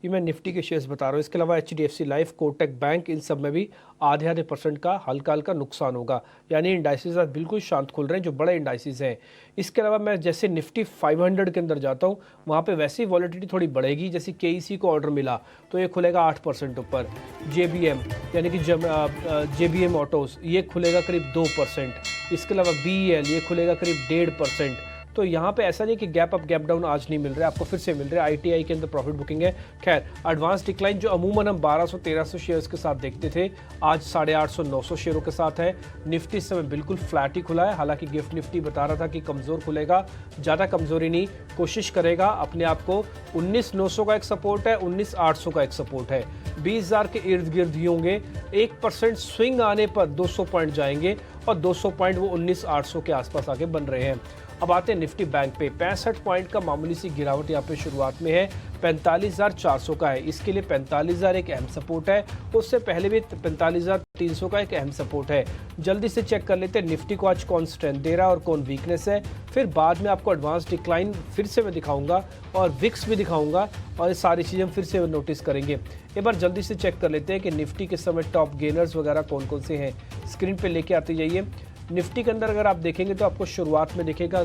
ये मैं निफ्टी के शेयर्स बता रहा हूँ। इसके अलावा एचडीएफसी लाइफ, कोटक बैंक, इन सब में भी आधे आधे % का हल्का हल्का नुकसान होगा। यानी इंडाइसिस आज बिल्कुल शांत खुल रहे हैं, जो बड़े इंडाइसिस हैं। इसके अलावा मैं जैसे निफ्टी 500 के अंदर जाता हूँ, वहाँ पे वैसे ही वॉलेटिलिटी थोड़ी बढ़ेगी। जैसे केईसी को ऑर्डर मिला तो ये खुलेगा 8% ऊपर। जेबीएम यानी कि जेबीएम ऑटोज ये खुलेगा करीब 2%। इसके अलावा बीईएल ये खुलेगा करीब 1.5%। तो यहाँ पे ऐसा नहीं कि गैप अप गैप डाउन आज नहीं मिल रहा है, आपको फिर से मिल रहा है। आईटीआई के अंदर प्रॉफिट बुकिंग है। खैर, एडवांस डिक्लाइन जो अमूमन हम 1200-1300 शेयर्स के साथ देखते थे, आज 850-900 शेयरों के साथ है। निफ्टी इस समय बिल्कुल फ्लैट ही खुला है। हालांकि गिफ्ट निफ्टी बता रहा था कि कमज़ोर खुलेगा, ज़्यादा कमज़ोरी नहीं, कोशिश करेगा अपने आप को। 19,900 का एक सपोर्ट है, 19,800 का एक सपोर्ट है, 20,000 के इर्द गिर्द ही होंगे। 1% स्विंग आने पर 200 पॉइंट जाएंगे और 200 पॉइंट वो 19,800 के आसपास आके बन रहे हैं। अब आते हैं निफ्टी बैंक पे। 65 पॉइंट का मामूली सी गिरावट यहाँ पे शुरुआत में है। 45,400 का है। इसके लिए 45,000 एक अहम सपोर्ट है। उससे पहले भी 45,300 का एक अहम सपोर्ट है। जल्दी से चेक कर लेते हैं निफ्टी को आज कौन स्ट्रेंथ दे रहा है और कौन वीकनेस है। फिर बाद में आपको एडवांस डिक्लाइन फिर से मैं दिखाऊंगा और विक्स भी दिखाऊंगा, और ये सारी चीज़ें हम फिर से नोटिस करेंगे। एक बार जल्दी से चेक कर लेते हैं कि निफ्टी के समय टॉप गेनर्स वगैरह कौन कौन से हैं। स्क्रीन पे लेके आते जाइए। निफ्टी के अंदर अगर आप देखेंगे तो आपको शुरुआत में दिखेगा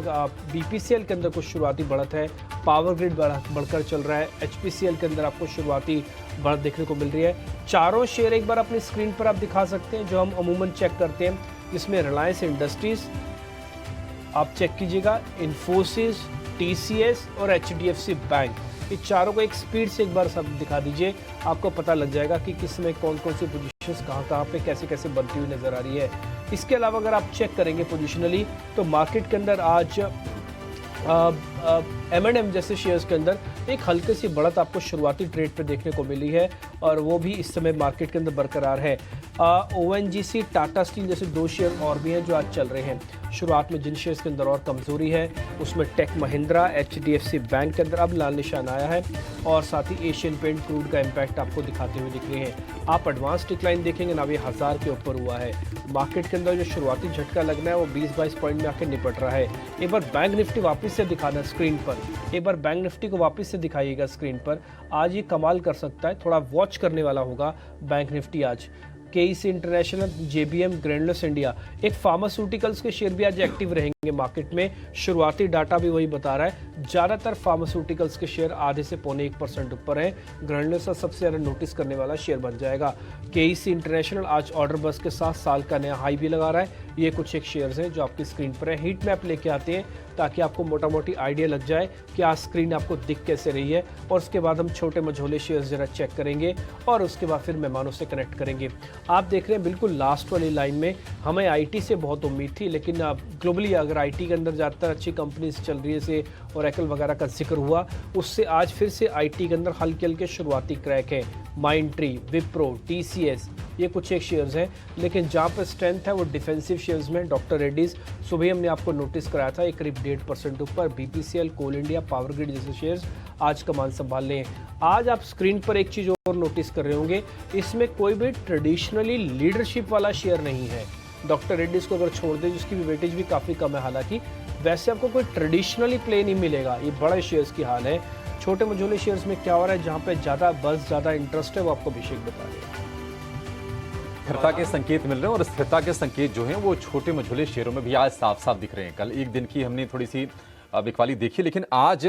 बीपीसीएल के अंदर कुछ शुरुआती बढ़त है। पावर ग्रिड बढ़कर चल रहा है। एचपीसीएल के अंदर आपको शुरुआती बढ़त देखने को मिल रही है। चारों शेयर एक बार अपनी स्क्रीन पर आप दिखा सकते हैं जो हम अमूमन चेक करते हैं, जिसमें रिलायंस इंडस्ट्रीज आप चेक कीजिएगा, इन्फोसिस, टीसीएस और एचडीएफसी बैंक, ये चारों को एक स्पीड से एक बार सब दिखा दीजिए। आपको पता लग जाएगा कि किस में कौन कौन सी पोजीशंस कहाँ पे कैसे कैसे बनती हुई नजर आ रही है। इसके अलावा अगर आप चेक करेंगे पोजिशनली तो मार्केट के अंदर आज M&M जैसे शेयर्स के अंदर एक हल्की सी बढ़त आपको शुरुआती ट्रेड पे देखने को मिली है, और वो भी इस समय मार्केट के अंदर बरकरार है। ONGC, टाटा स्टील जैसे दो शेयर और भी हैं जो आज चल रहे हैं। शुरुआत में जिन शेयर्स के अंदर और कमजोरी है उसमें टेक महिंद्रा, एचडीएफसी बैंक के अंदर अब लाल निशान आया है, और साथ ही एशियन पेंट क्रूड का इम्पैक्ट आपको दिखाते हुए दिख रहे हैं। आप एडवांस डिक्लाइन देखेंगे ना, ये 1000 के ऊपर हुआ है। मार्केट के अंदर जो शुरुआती झटका लगना है वो 20-22 पॉइंट में आके निपट रहा है। एक बार बैंक निफ्टी वापस से दिखाना स्क्रीन पर, एक बार बैंक निफ्टी को वापस से दिखाइएगा स्क्रीन पर। आज ये कमाल कर सकता है, थोड़ा वॉच करने वाला होगा बैंक निफ्टी आज। KEC international, JBM, granules India, एक फार्मास्यूटिकल्स के शेयर भी आज एक्टिव रहेंगे मार्केट में। शुरुआती डाटा भी वही बता रहा है, ज़्यादातर फार्मास्यूटिकल्स के शेयर आधे से पौने 1% ऊपर है। ग्रैनुलस सबसे ज़्यादा नोटिस करने वाला शेयर बन जाएगा। केईसी इंटरनेशनल आज ऑर्डर बस के साथ साल का नया हाई भी लगा रहा है। ये कुछ एक शेयर्स हैं जो आपकी स्क्रीन पर है। हीट मैप लेके आते हैं ताकि आपको मोटा मोटी आइडिया लग जाए कि आज स्क्रीन आपको दिख कैसे रही है, और उसके बाद हम छोटे मझोले शेयर्स जरा चेक करेंगे और उसके बाद फिर मेहमानों से कनेक्ट करेंगे। आप देख रहे हैं बिल्कुल लास्ट वाली लाइन में हमें आईटी से बहुत उम्मीद थी, लेकिन ग्लोबली अगर आईटी के अंदर ज़्यादातर अच्छी कंपनीज चल रही है, जैसे ओरेकल वगैरह का जिक्र हुआ, उससे आज फिर से आईटी के अंदर हल्के हल्के शुरुआती क्रैक है। माइंडट्री, विप्रो, टीसीएस, ये कुछ एक शेयर्स हैं, लेकिन जहाँ पर स्ट्रेंथ है वो डिफेंसिव शेयर्स में। डॉक्टर रेड्डीज सुबह हमने आपको नोटिस कराया था, एक करीब 1.5% ऊपर। बीपीसीएल, कोल इंडिया, पावर ग्रिड जैसे शेयर्स आज कमान संभाल लें। आज आप स्क्रीन पर एक चीज़ और नोटिस कर रहे होंगे, इसमें कोई भी ट्रेडिशनली लीडरशिप वाला शेयर नहीं है। डॉक्टर रेड्डीज को अगर छोड़ दें, जिसकी भी वेटेज भी काफ़ी कम है, हालांकि वैसे आपको कोई ट्रेडिशनली प्ले नहीं मिलेगा। ये बड़े शेयर्स की हाल है। छोटे मझोले शेयर्स में क्या हो रहा है, जहाँ पे ज़्यादा बस, ज़्यादा इंटरेस्ट है, वो आपको अभिषेक बता रहे हैं। स्थिरता के संकेत मिल रहे हैं, और स्थिरता के संकेत जो हैं वो छोटे मझोले शेयरों में भी आज साफ साफ दिख रहे हैं। कल एक दिन की हमने थोड़ी सी बिकवाली देखी, लेकिन आज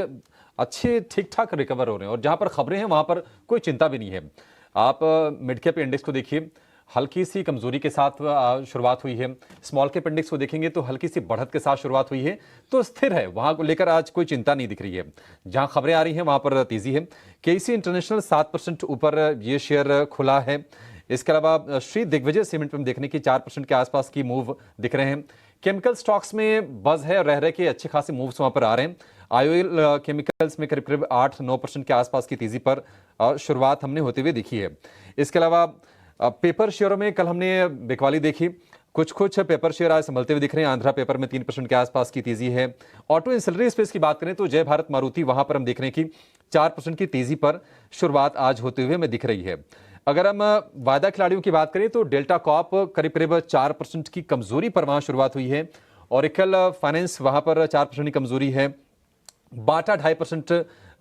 अच्छे ठीक ठाक रिकवर हो रहे हैं, और जहां पर खबरें हैं वहां पर कोई चिंता भी नहीं है। आप मिड कैप इंडेक्स को देखिए, हल्की सी कमजोरी के साथ शुरुआत हुई है। स्मॉल कैप इंडेक्स को देखेंगे तो हल्की सी बढ़त के साथ शुरुआत हुई है, तो स्थिर है, वहां को लेकर आज कोई चिंता नहीं दिख रही है। जहां खबरें आ रही हैं वहां पर तेजी है। केईसी इंटरनेशनल 7% ऊपर ये शेयर खुला है। इसके अलावा श्री दिग्विजय सीमेंट में देखने की 4% के आसपास की मूव दिख रहे हैं। केमिकल स्टॉक्स में बज है, रह रहे के अच्छे खासे मूव्स वहां पर आ रहे हैं। आईओएल केमिकल्स में करीब करीब 8-9% के आसपास की तेजी पर शुरुआत हमने होते हुए देखी है। इसके अलावा पेपर शेयरों में कल हमने बिकवाली देखी, कुछ पेपर शेयर आज संभलते हुए दिख रहे हैं। आंध्रा पेपर में 3% के आसपास की तेजी है। ऑटो एंसिलरी स्पेस की बात करें तो जय भारत मारुति, वहां पर हम देख रहे हैं कि 4% की तेजी पर शुरुआत आज होते हुए हमें दिख रही है। अगर हम वायदा खिलाड़ियों की बात करें तो डेल्टा कॉप करीब करीब 4% की कमजोरी पर वहां शुरुआत हुई है। ओरेकल फाइनेंस वहां पर 4% की कमजोरी है। बाटा 2.5%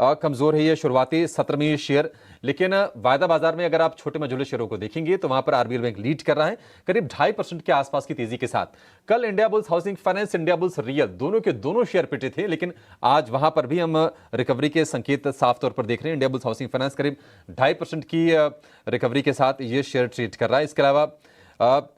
कमजोर है ये शुरुआती सत्र में ये शेयर, लेकिन वायदा बाजार में अगर आप छोटे मझोले शेयरों को देखेंगे तो वहां पर आरबीएल बैंक लीड कर रहा है करीब 2.5% के आसपास की तेजी के साथ। कल India bulls housing finance, India bulls real दोनों के दोनों शेयर पिटे थे, लेकिन आज वहां पर भी हम रिकवरी के संकेत साफ तौर पर देख रहे हैं। इंडिया बुल्स हाउसिंग फाइनेंस करीब 2.5% की रिकवरी के साथ ये शेयर ट्रेड कर रहा है। इसके अलावा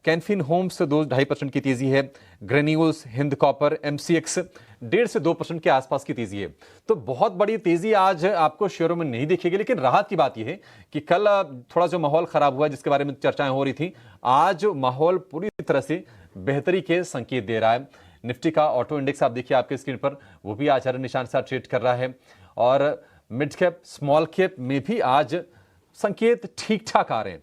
कैनफिन होम्स 2-2.5% की तेजी है, ग्रेन्यूल्स, हिंद कॉपर, एमसीएक्स 1.5 से 2% के आसपास की तेजी है। तो बहुत बड़ी तेजी आज आपको शेयरों में नहीं दिखेगी, लेकिन राहत की बात यह है कि कल थोड़ा जो माहौल खराब हुआ जिसके बारे में चर्चाएं हो रही थी, आज माहौल पूरी तरह से बेहतरी के संकेत दे रहा है। निफ्टी का ऑटो इंडेक्स आप देखिए आपके स्क्रीन पर, वो भी आज हरे निशान के साथ ट्रेड कर रहा है और मिड कैप स्मॉल कैप में भी आज संकेत ठीक ठाक आ रहे हैं।